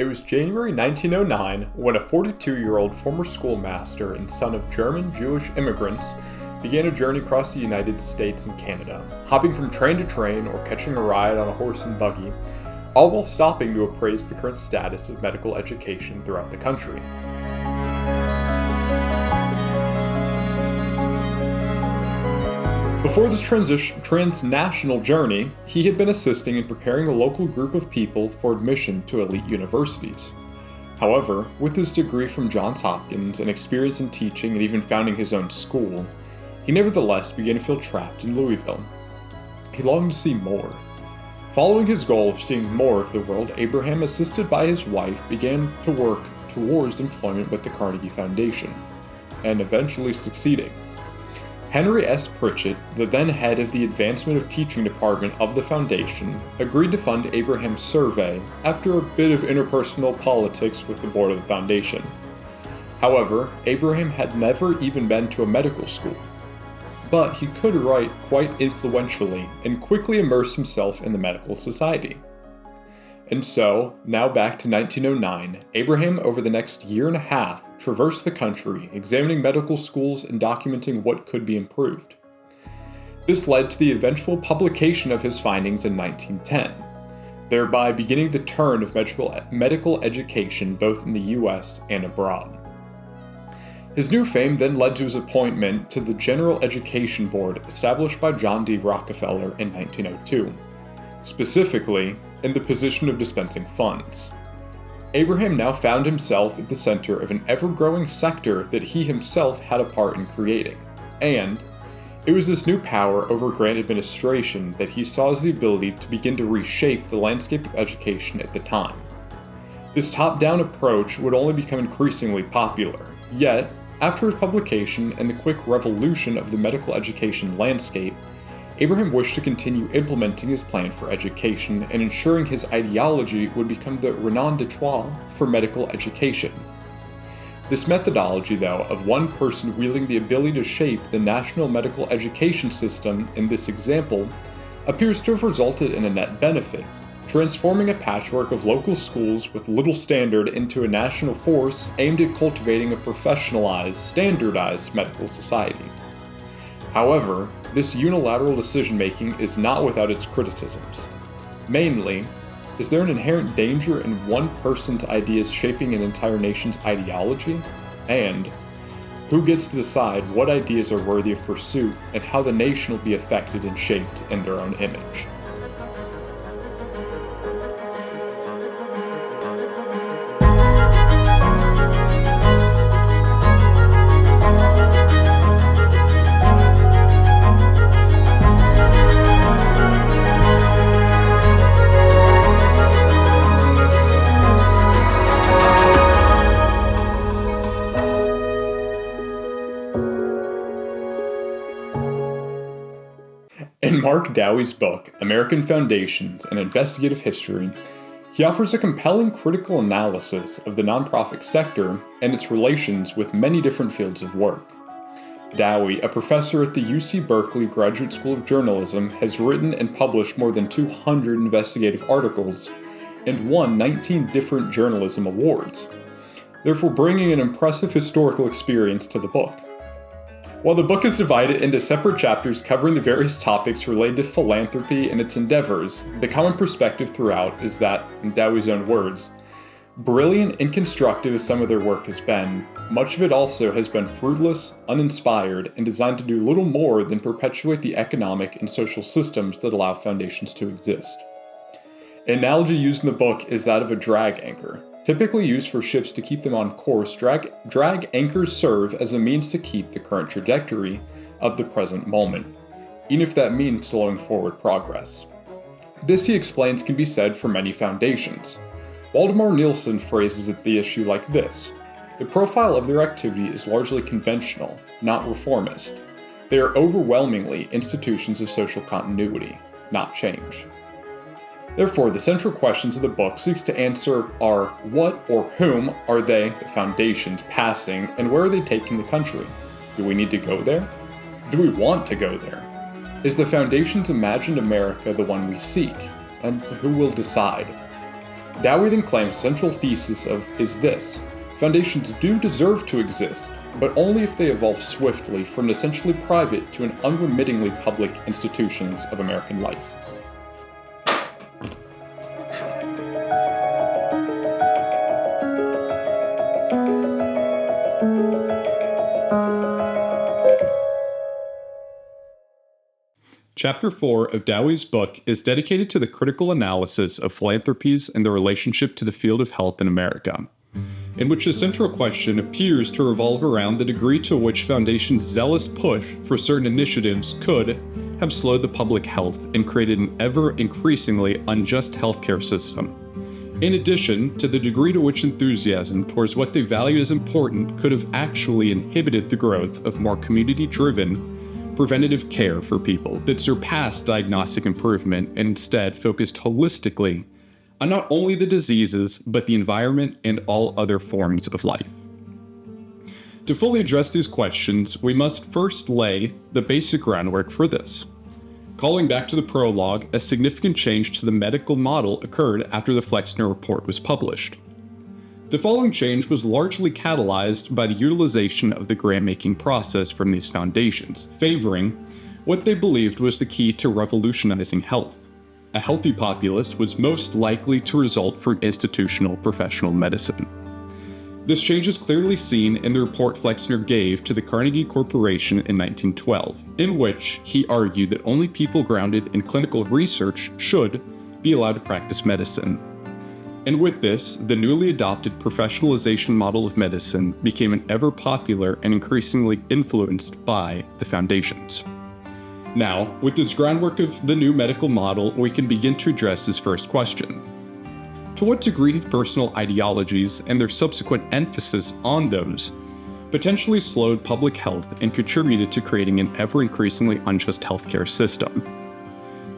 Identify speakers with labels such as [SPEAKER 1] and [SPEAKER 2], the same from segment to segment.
[SPEAKER 1] It was January 1909 when a 42-year-old former schoolmaster and son of German Jewish immigrants began a journey across the United States and Canada, hopping from train to train or catching a ride on a horse and buggy, all while stopping to appraise the current status of medical education throughout the country. Before this transnational journey, he had been assisting in preparing a local group of people for admission to elite universities. However, with his degree from Johns Hopkins and experience in teaching and even founding his own school, he nevertheless began to feel trapped in Louisville. He longed to see more. Following his goal of seeing more of the world, Abraham, assisted by his wife, began to work towards employment with the Carnegie Foundation, and eventually succeeding. Henry S. Pritchett, the then head of the Advancement of Teaching Department of the Foundation, agreed to fund Abraham's survey after a bit of interpersonal politics with the board of the Foundation. However, Abraham had never even been to a medical school, but he could write quite influentially and quickly immerse himself in the medical society. And so, now back to 1909, Abraham, over the next year and a half, traversed the country, examining medical schools and documenting what could be improved. This led to the eventual publication of his findings in 1910, thereby beginning the turn of medical education both in the US and abroad. His new fame then led to his appointment to the General Education Board established by John D. Rockefeller in 1902, specifically in the position of dispensing funds. Abraham now found himself at the center of an ever-growing sector that he himself had a part in creating, and it was this new power over Grant administration that he saw as the ability to begin to reshape the landscape of education at the time. This top-down approach would only become increasingly popular, yet, after his publication and the quick revolution of the medical education landscape, Abraham wished to continue implementing his plan for education and ensuring his ideology would become the renom de trois for medical education. This methodology, though, of one person wielding the ability to shape the national medical education system in this example, appears to have resulted in a net benefit, transforming a patchwork of local schools with little standard into a national force aimed at cultivating a professionalized, standardized medical society. However, this unilateral decision-making is not without its criticisms. Mainly, is there an inherent danger in one person's ideas shaping an entire nation's ideology? And who gets to decide what ideas are worthy of pursuit and how the nation will be affected and shaped in their own image? In Mark Dowie's book, American Foundations: An Investigative History, he offers a compelling critical analysis of the nonprofit sector and its relations with many different fields of work. Dowie, a professor at the UC Berkeley Graduate School of Journalism, has written and published more than 200 investigative articles and won 19 different journalism awards, therefore bringing an impressive historical experience to the book. While the book is divided into separate chapters covering the various topics related to philanthropy and its endeavors, the common perspective throughout is that, in Dowie's own words, brilliant and constructive as some of their work has been, much of it also has been fruitless, uninspired, and designed to do little more than perpetuate the economic and social systems that allow foundations to exist. An analogy used in the book is that of a drag anchor. Typically used for ships to keep them on course, drag anchors serve as a means to keep the current trajectory of the present moment, even if that means slowing forward progress. This, he explains, can be said for many foundations. Waldemar Nielsen phrases the issue like this: the profile of their activity is largely conventional, not reformist. They are overwhelmingly institutions of social continuity, not change. Therefore, the central questions of the book seeks to answer are what or whom are they, the foundations, passing, and where are they taking the country? Do we need to go there? Do we want to go there? Is the foundation's imagined America the one we seek? And who will decide? Dowie then claims central thesis is this: foundations do deserve to exist, but only if they evolve swiftly from an essentially private to an unremittingly public institutions of American life. Chapter 4 of Dowie's book is dedicated to the critical analysis of philanthropies and their relationship to the field of health in America, in which the central question appears to revolve around the degree to which foundations' zealous push for certain initiatives could have slowed the public health and created an ever-increasingly unjust healthcare system, in addition to the degree to which enthusiasm towards what they value as important could have actually inhibited the growth of more community-driven preventative care for people that surpassed diagnostic improvement and instead focused holistically on not only the diseases, but the environment and all other forms of life. To fully address these questions, we must first lay the basic groundwork for this. Calling back to the prologue, a significant change to the medical model occurred after the Flexner Report was published. The following change was largely catalyzed by the utilization of the grant-making process from these foundations, favoring what they believed was the key to revolutionizing health. A healthy populace was most likely to result from institutional professional medicine. This change is clearly seen in the report Flexner gave to the Carnegie Corporation in 1912, in which he argued that only people grounded in clinical research should be allowed to practice medicine. And with this, the newly adopted professionalization model of medicine became an ever-popular and increasingly influenced by the foundations. Now, with this groundwork of the new medical model, we can begin to address this first question. To what degree have personal ideologies and their subsequent emphasis on those potentially slowed public health and contributed to creating an ever-increasingly unjust healthcare system?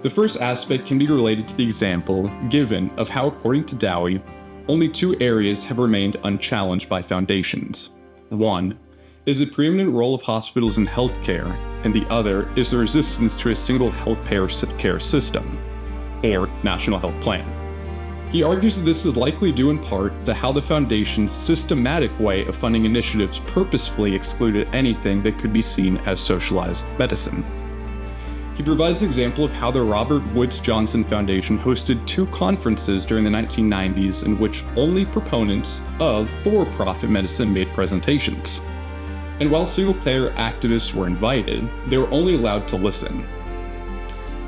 [SPEAKER 1] The first aspect can be related to the example given of how, according to Dowie, only two areas have remained unchallenged by foundations. One is the preeminent role of hospitals in healthcare, and the other is the resistance to a single healthcare care system, or national health plan. He argues that this is likely due in part to how the Foundation's systematic way of funding initiatives purposefully excluded anything that could be seen as socialized medicine. He provides an example of how the Robert Woods Johnson Foundation hosted two conferences during the 1990s in which only proponents of for-profit medicine made presentations. And while single-payer activists were invited, they were only allowed to listen.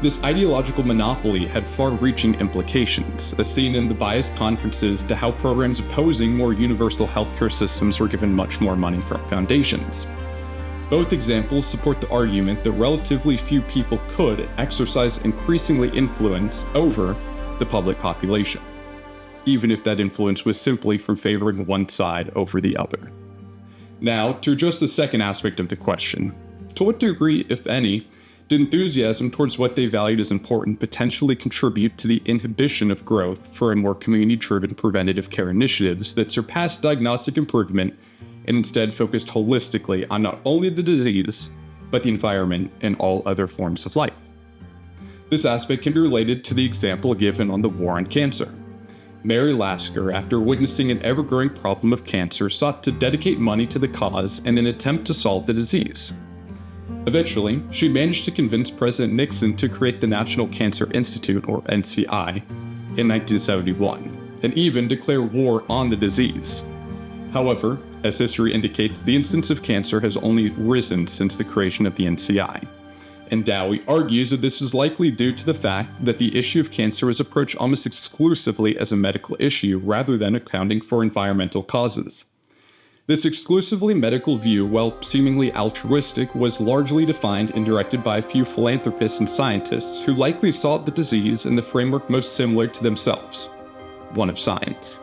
[SPEAKER 1] This ideological monopoly had far-reaching implications, as seen in the biased conferences to how programs opposing more universal healthcare systems were given much more money from foundations. Both examples support the argument that relatively few people could exercise increasingly influence over the public population, even if that influence was simply from favoring one side over the other. Now, to address the second aspect of the question, to what degree, if any, did enthusiasm towards what they valued as important potentially contribute to the inhibition of growth for a more community-driven preventative care initiatives that surpassed diagnostic improvement and instead focused holistically on not only the disease, but the environment and all other forms of life? This aspect can be related to the example given on the war on cancer. Mary Lasker, after witnessing an ever-growing problem of cancer, sought to dedicate money to the cause in an attempt to solve the disease. Eventually, she managed to convince President Nixon to create the National Cancer Institute, or NCI, in 1971, and even declare war on the disease. However, as history indicates, the incidence of cancer has only risen since the creation of the NCI. And Dowie argues that this is likely due to the fact that the issue of cancer was approached almost exclusively as a medical issue rather than accounting for environmental causes. This exclusively medical view, while seemingly altruistic, was largely defined and directed by a few philanthropists and scientists who likely saw the disease in the framework most similar to themselves, one of science.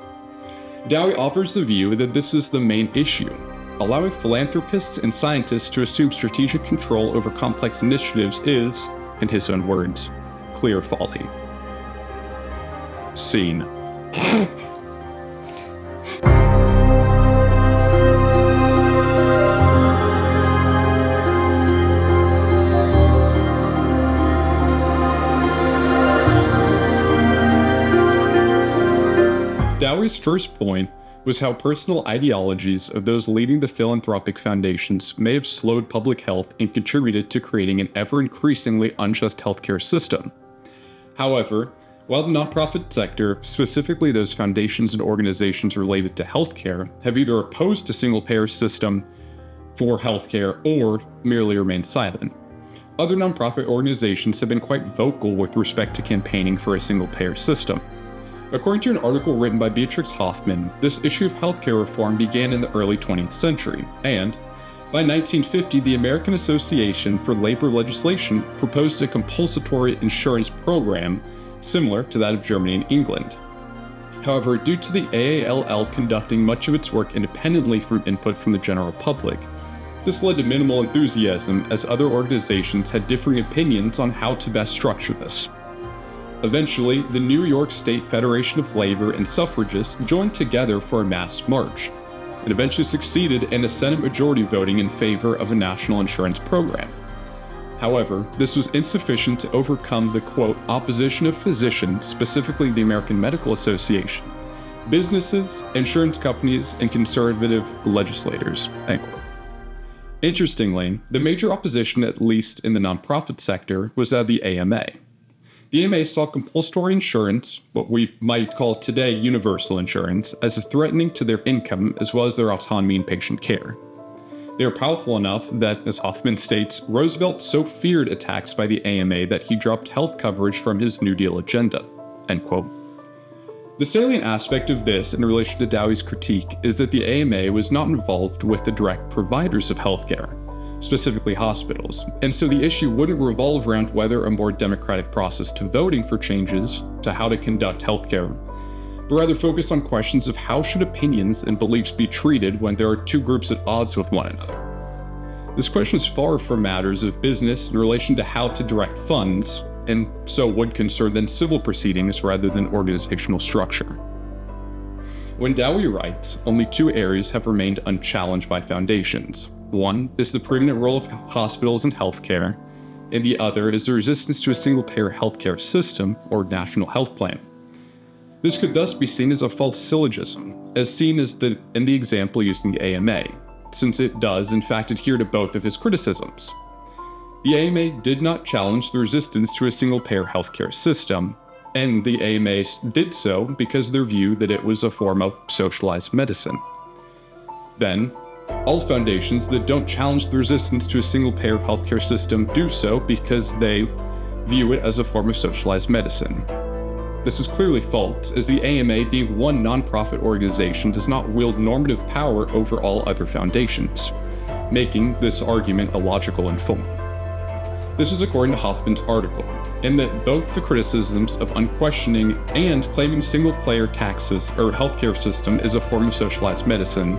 [SPEAKER 1] Dowie offers the view that this is the main issue, allowing philanthropists and scientists to assume strategic control over complex initiatives is, in his own words, clear folly. Scene. Dowie's first point was how personal ideologies of those leading the philanthropic foundations may have slowed public health and contributed to creating an ever-increasingly unjust healthcare system. However, while the nonprofit sector, specifically those foundations and organizations related to healthcare, have either opposed a single-payer system for healthcare or merely remained silent, other nonprofit organizations have been quite vocal with respect to campaigning for a single-payer system. According to an article written by Beatrix Hoffman, this issue of healthcare reform began in the early 20th century, and by 1950, the American Association for Labor Legislation proposed a compulsory insurance program similar to that of Germany and England. However, due to the AALL conducting much of its work independently from input from the general public, this led to minimal enthusiasm as other organizations had differing opinions on how to best structure this. Eventually, the New York State Federation of Labor and suffragists joined together for a mass march, and eventually succeeded in a Senate majority voting in favor of a national insurance program. However, this was insufficient to overcome the, quote, opposition of physicians, specifically the American Medical Association, businesses, insurance companies, and conservative legislators, end quote. Interestingly, the major opposition, at least in the nonprofit sector, was that of the AMA. The AMA saw compulsory insurance, what we might call today universal insurance, as threatening to their income as well as their autonomy in patient care. They were powerful enough that, as Hoffman states, Roosevelt so feared attacks by the AMA that he dropped health coverage from his New Deal agenda, end quote. The salient aspect of this in relation to Dowie's critique is that the AMA was not involved with the direct providers of healthcare, specifically hospitals, and so the issue wouldn't revolve around whether a more democratic process to voting for changes to how to conduct healthcare, but rather focus on questions of how should opinions and beliefs be treated when there are two groups at odds with one another. This question is far from matters of business in relation to how to direct funds, and so would concern then civil proceedings rather than organizational structure. When Dowie writes, only two areas have remained unchallenged by foundations. One is the preeminent role of hospitals in healthcare, and the other is the resistance to a single-payer healthcare system or national health plan. This could thus be seen as a false syllogism, as seen as in the example used in the AMA, since it does in fact adhere to both of his criticisms. The AMA did not challenge the resistance to a single-payer healthcare system, and the AMA did so because of their view that it was a form of socialized medicine. Then, all foundations that don't challenge the resistance to a single-payer healthcare system do so because they view it as a form of socialized medicine. This is clearly false, as the AMA, being one nonprofit organization, does not wield normative power over all other foundations, making this argument illogical and false. This is according to Hoffman's article, in that both the criticisms of unquestioning and claiming single-payer taxes or healthcare system is a form of socialized medicine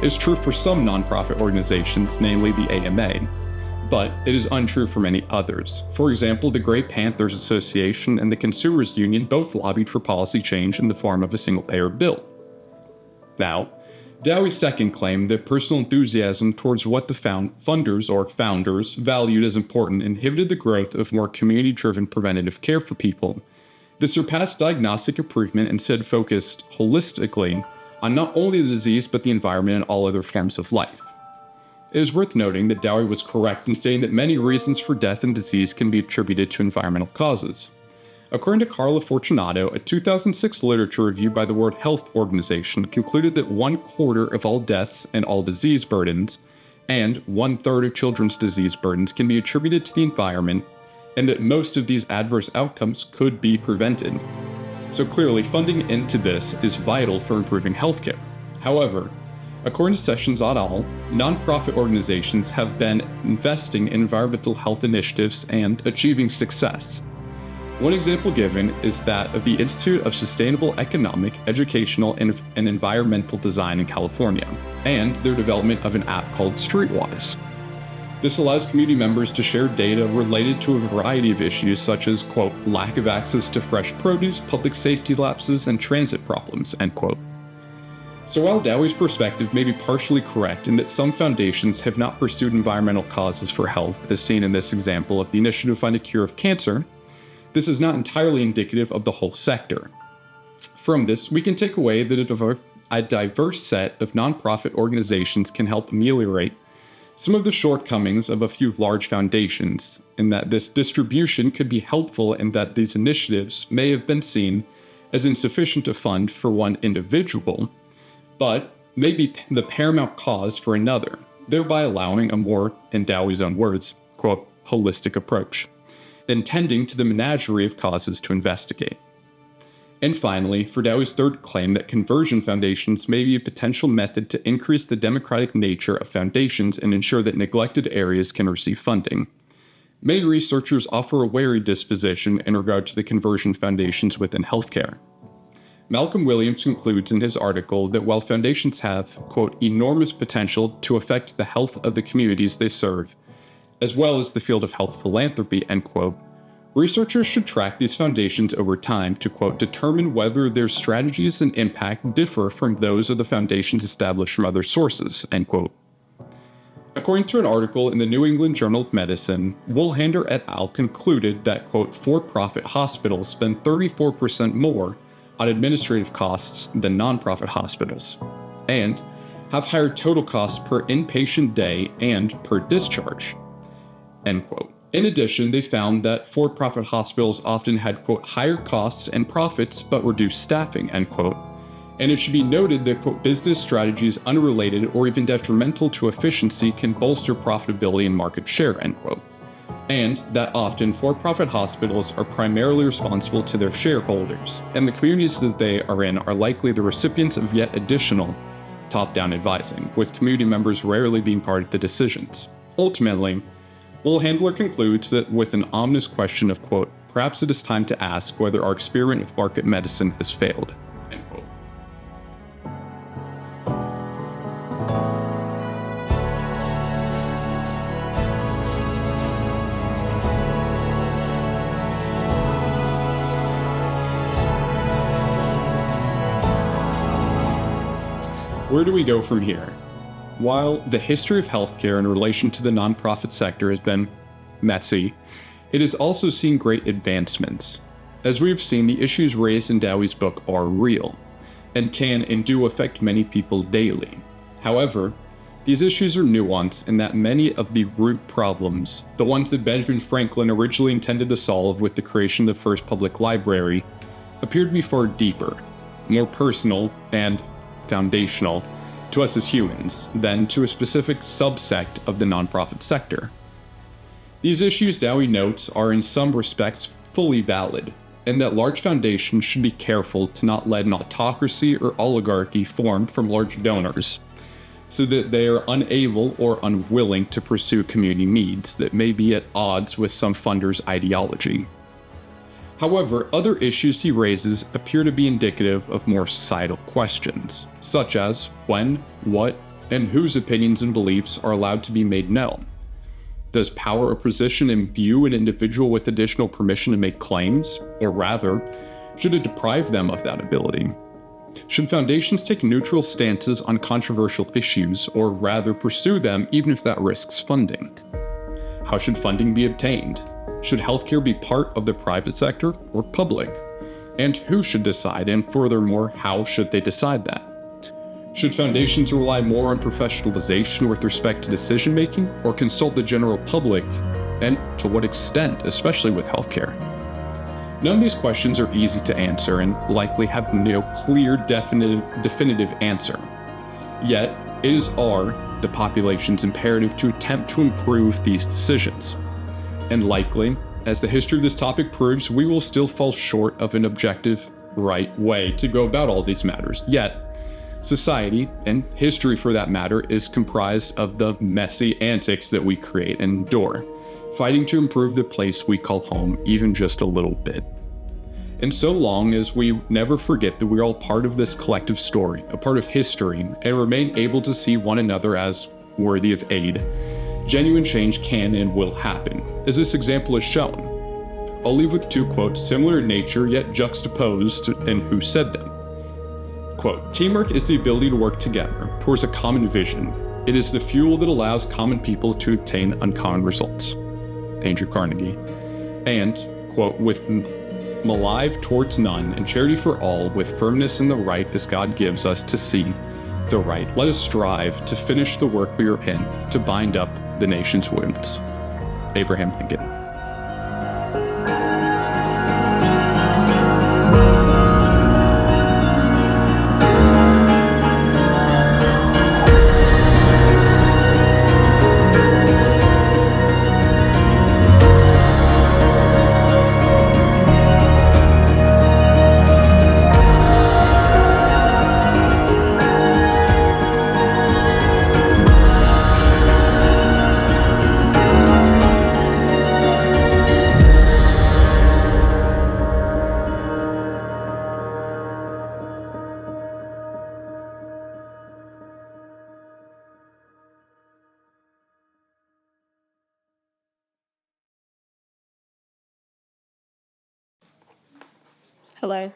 [SPEAKER 1] is true for some nonprofit organizations, namely the AMA, but it is untrue for many others. For example, the Grey Panthers Association and the Consumers Union both lobbied for policy change in the form of a single-payer bill. Now, Dowie's second claim that personal enthusiasm towards what the funders or founders valued as important inhibited the growth of more community-driven preventative care for people that surpassed diagnostic improvement and instead focused holistically on not only the disease but the environment and all other forms of life. It is worth noting that Dowie was correct in stating that many reasons for death and disease can be attributed to environmental causes. According to Carla Fortunato, a 2006 literature review by the World Health Organization concluded that 1/4 of all deaths and all disease burdens, and 1/3 of children's disease burdens can be attributed to the environment, and that most of these adverse outcomes could be prevented. So clearly, funding into this is vital for improving healthcare. However, according to Sessions et al., nonprofit organizations have been investing in environmental health initiatives and achieving success. One example given is that of the Institute of Sustainable Economic, Educational, and Environmental Design in California, and their development of an app called Streetwise. This allows community members to share data related to a variety of issues such as, quote, lack of access to fresh produce, public safety lapses, and transit problems, end quote. So while Dowie's perspective may be partially correct in that some foundations have not pursued environmental causes for health, as seen in this example of the Initiative to Find a Cure of Cancer, this is not entirely indicative of the whole sector.
[SPEAKER 2] From this, we can take away that a diverse set of nonprofit organizations can help ameliorate some of the shortcomings of a few large foundations, and that this distribution could be helpful and that these initiatives may have been seen as insufficient to fund for one individual, but maybe the paramount cause for another, thereby allowing a more, in Dowie's own words, quote, holistic approach, and tending to the menagerie of causes to investigate. And finally, for Dowie's third claim that conversion foundations may be a potential method to increase the democratic nature of foundations and ensure that neglected areas can receive funding. Many researchers offer a wary disposition in regard to the conversion foundations within healthcare. Malcolm Williams concludes in his article that while foundations have, quote, enormous potential to affect the health of the communities they serve, as well as the field of health philanthropy, end quote, researchers should track these foundations over time to, quote, determine whether their strategies and impact differ from those of the foundations established from other sources, end quote. According to an article in the New England Journal of Medicine, Woolhander et al. Concluded that, quote, for-profit hospitals spend 34% more on administrative costs than nonprofit hospitals, and have higher total costs per inpatient day and per discharge, end quote. In addition, they found that for-profit hospitals often had, quote, higher costs and profits but reduced staffing, end quote. And it should be noted that, quote, business strategies unrelated or even detrimental to efficiency can bolster profitability and market share, end quote. And that often for-profit hospitals are primarily responsible to their shareholders, and the communities that they are in are likely the recipients of yet additional top-down advising, with community members rarely being part of the decisions. Ultimately, Woolhander concludes that with an ominous question of, quote, perhaps it is time to ask whether our experiment with market medicine has failed, end quote. Where do we go from here? While the history of healthcare in relation to the nonprofit sector has been messy, it has also seen great advancements. As we have seen, the issues raised in Dowie's book are real, and can and do affect many people daily. However, these issues are nuanced in that many of the root problems, the ones that Benjamin Franklin originally intended to solve with the creation of the first public library, appear to be far deeper, more personal, and foundational to us as humans than to a specific subsect of the nonprofit sector. These issues, Dowie notes, are in some respects fully valid, and that large foundations should be careful to not let an autocracy or oligarchy formed from large donors, so that they are unable or unwilling to pursue community needs that may be at odds with some funders' ideology. However, other issues he raises appear to be indicative of more societal questions, such as when, what, and whose opinions and beliefs are allowed to be made known. Does power or position imbue an individual with additional permission to make claims, or rather, should it deprive them of that ability? Should foundations take neutral stances on controversial issues, or rather pursue them even if that risks funding? How should funding be obtained? Should healthcare be part of the private sector or public? And who should decide, and furthermore, how should they decide that? Should foundations rely more on professionalization with respect to decision-making, or consult the general public, and to what extent, especially with healthcare? None of these questions are easy to answer and likely have no clear, definitive answer. Yet, it is the population's imperative to attempt to improve these decisions. And likely, as the history of this topic proves, we will still fall short of an objective, right way to go about all these matters. Yet, society, and history for that matter, is comprised of the messy antics that we create and endure, fighting to improve the place we call home even just a little bit. And so long as we never forget that we're all part of this collective story, a part of history, and remain able to see one another as worthy of aid, genuine change can and will happen, as this example has shown. I'll leave with two quotes similar in nature yet juxtaposed in who said them. Quote, teamwork is the ability to work together towards a common vision. It is the fuel that allows common people to obtain uncommon results. Andrew Carnegie. And, quote, with alive towards none, and charity for all, with firmness in the right as God gives us to see the right. Let us strive to finish the work we are in, to bind up the nation's wounds. Abraham Lincoln.
[SPEAKER 3] Hello.